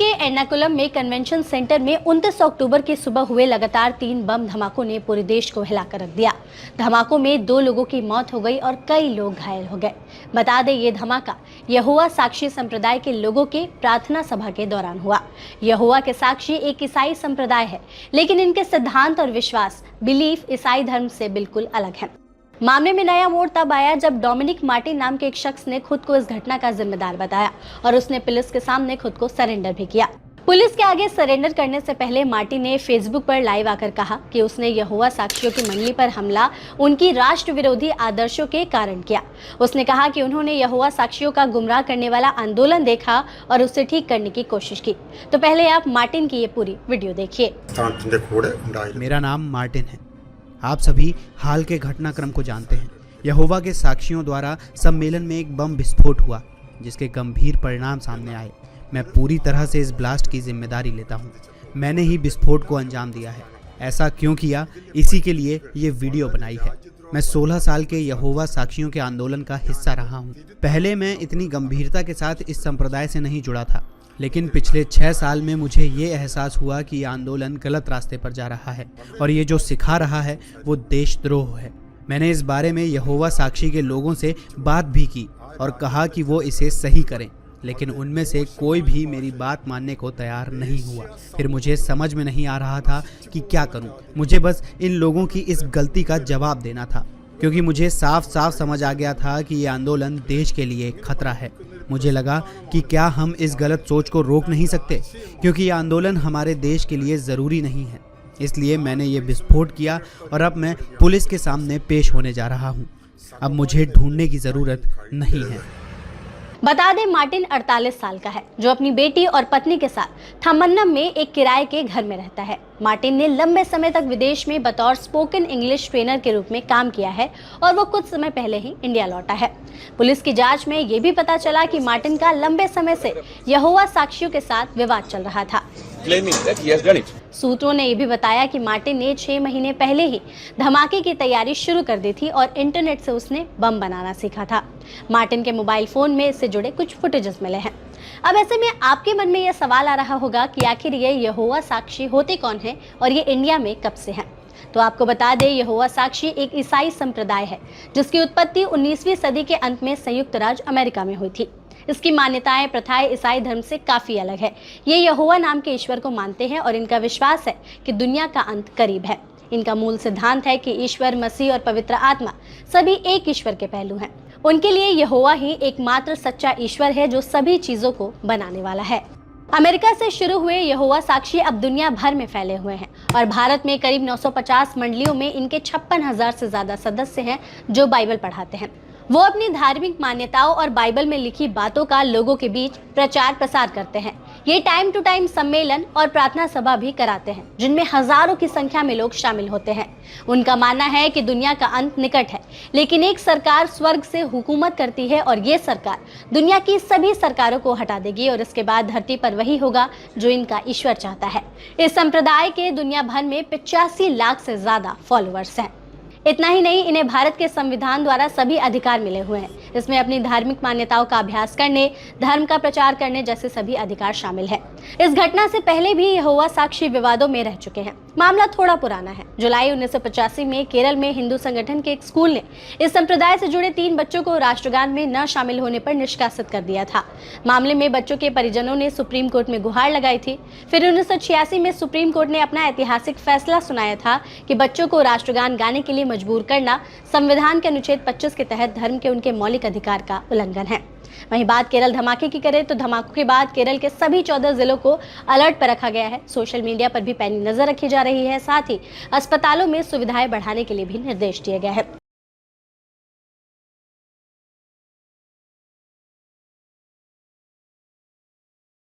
के एर्नाकुलम में convention centre में 29 अक्टूबर की सुबह हुए लगातार 3 बम धमाकों ने पूरे देश को हिलाकर रख दिया। धमाकों में 2 लोगों की मौत हो गई और कई लोग घायल हो गए। बता दें, ये धमाका यहोवा साक्षी संप्रदाय के लोगों के प्रार्थना सभा के दौरान हुआ। यहोवा के साक्षी एक ईसाई संप्रदाय है, लेकिन इनके सिद्धांत और विश्वास बिलीफ ईसाई धर्म से बिल्कुल अलग है। मामले में नया मोड़ तब आया जब डोमिनिक मार्टिन नाम के एक शख्स ने खुद को इस घटना का जिम्मेदार बताया और उसने पुलिस के सामने खुद को सरेंडर भी किया। पुलिस के आगे सरेंडर करने से पहले मार्टिन ने फेसबुक पर लाइव आकर कहा कि उसने यहोवा साक्षियों की मंडली पर हमला उनकी राष्ट्र विरोधी आदर्शों के कारण किया। उसने कहा कि उन्होंने यहोवा साक्षियों का गुमराह करने वाला आंदोलन देखा और उसे ठीक करने की कोशिश की। तो पहले आप मार्टिन की ये पूरी वीडियो देखिए। मेरा नाम मार्टिन है। आप सभी हाल के घटनाक्रम को जानते हैं। यहोवा के साक्षियों द्वारा सम्मेलन में एक बम विस्फोट हुआ, जिसके गंभीर परिणाम सामने आए। मैं पूरी तरह से इस ब्लास्ट की जिम्मेदारी लेता हूं। मैंने ही विस्फोट को अंजाम दिया है। ऐसा क्यों किया, इसी के लिए ये वीडियो बनाई है। मैं 16 साल के यहोवा साक्षियों के आंदोलन का हिस्सा रहा हूँ। पहले मैं इतनी गंभीरता के साथ इस संप्रदाय से नहीं जुड़ा था, लेकिन पिछले 6 साल में मुझे ये एहसास हुआ कि ये आंदोलन गलत रास्ते पर जा रहा है और ये जो सिखा रहा है वो देशद्रोह है। मैंने इस बारे में यहोवा साक्षी के लोगों से बात भी की और कहा कि वो इसे सही करें, लेकिन उनमें से कोई भी मेरी बात मानने को तैयार नहीं हुआ। फिर मुझे समझ में नहीं आ रहा था कि क्या करूं। मुझे बस इन लोगों की इस गलती का जवाब देना था, क्योंकि मुझे साफ साफ समझ आ गया था कि ये आंदोलन देश के लिए खतरा है। मुझे लगा कि क्या हम इस गलत सोच को रोक नहीं सकते, क्योंकि ये आंदोलन हमारे देश के लिए ज़रूरी नहीं है। इसलिए मैंने ये विस्फोट किया और अब मैं पुलिस के सामने पेश होने जा रहा हूँ। अब मुझे ढूंढने की ज़रूरत नहीं है। बता दें, मार्टिन 48 साल का है, जो अपनी बेटी और पत्नी के साथ थमन्नम में एक किराए के घर में रहता है। मार्टिन ने लंबे समय तक विदेश में बतौर स्पोकन इंग्लिश ट्रेनर के रूप में काम किया है और वो कुछ समय पहले ही इंडिया लौटा है। पुलिस की जांच में ये भी पता चला कि मार्टिन का लंबे समय से यहोवा साक्षियों के साथ विवाद चल रहा था। सूत्रों ने यह भी बताया कि मार्टिन ने 6 महीने पहले ही धमाके की तैयारी शुरू कर दी थी और इंटरनेट से उसने बम बनाना सीखा था। मार्टिन के मोबाइल फोन में इससे जुड़े कुछ फुटेजेस मिले हैं। अब ऐसे में आपके मन में यह सवाल आ रहा होगा कि आखिर ये यहोवा साक्षी होते कौन हैं और ये इंडिया में कब से हैं। तो आपको बता दें, यहोवा साक्षी एक ईसाई संप्रदाय है, जिसकी उत्पत्ति 19वीं सदी के अंत में संयुक्त राज्य अमेरिका में हुई थी। इसकी मान्यताएं प्रथाएं ईसाई धर्म से काफी अलग है। ये यहोवा नाम के ईश्वर को मानते हैं और इनका विश्वास है कि दुनिया का अंत करीब है। इनका मूल सिद्धांत है कि ईश्वर, मसीह और पवित्र आत्मा सभी एक ईश्वर के पहलू हैं। उनके लिए यहोवा ही एकमात्र सच्चा ईश्वर है, जो सभी चीजों को बनाने वाला है। अमेरिका से शुरू हुए यहोवा साक्षी अब दुनिया भर में फैले हुए हैं और भारत में करीब 950 मंडलियों में इनके 56,000 से ज्यादा सदस्य हैं, जो बाइबल पढ़ाते हैं। वो अपनी धार्मिक मान्यताओं और बाइबल में लिखी बातों का लोगों के बीच प्रचार प्रसार करते हैं। ये टाइम टू टाइम सम्मेलन और प्रार्थना सभा भी कराते हैं, जिनमें हजारों की संख्या में लोग शामिल होते हैं। उनका मानना है कि दुनिया का अंत निकट है, लेकिन एक सरकार स्वर्ग से हुकूमत करती है और ये सरकार दुनिया की सभी सरकारों को हटा देगी और इसके बाद धरती पर वही होगा जो इनका ईश्वर चाहता है। इस संप्रदाय के दुनिया भर में 85 लाख से ज्यादा फॉलोअर्स हैं। इतना ही नहीं, इन्हें भारत के संविधान द्वारा सभी अधिकार मिले हुए हैं। इसमें अपनी धार्मिक मान्यताओं का अभ्यास करने, धर्म का प्रचार करने जैसे सभी अधिकार शामिल है। इस घटना से पहले भी यहोवा साक्षी विवादों में रह चुके हैं। मामला थोड़ा पुराना है। जुलाई 1985 में केरल में हिंदू संगठन के एक स्कूल ने इस संप्रदाय से जुड़े 3 बच्चों को राष्ट्रगान में न शामिल होने पर निष्कासित कर दिया था। मामले में बच्चों के परिजनों ने सुप्रीम कोर्ट में गुहार लगाई थी। फिर 1986 में सुप्रीम कोर्ट ने अपना ऐतिहासिक फैसला सुनाया था कि बच्चों को राष्ट्रगान गाने के लिए मजबूर करना संविधान के अनुच्छेद 25 के तहत धर्म के उनके मौलिक अधिकार का उल्लंघन है। वहीं बात केरल धमाके की करें तो धमाकों के बाद केरल के सभी 14 जिलों को अलर्ट पर रखा गया है। सोशल मीडिया पर भी पैनी नजर रखी जा रही है। साथ ही अस्पतालों में सुविधाएं बढ़ाने के लिए भी निर्देश दिए गए हैं।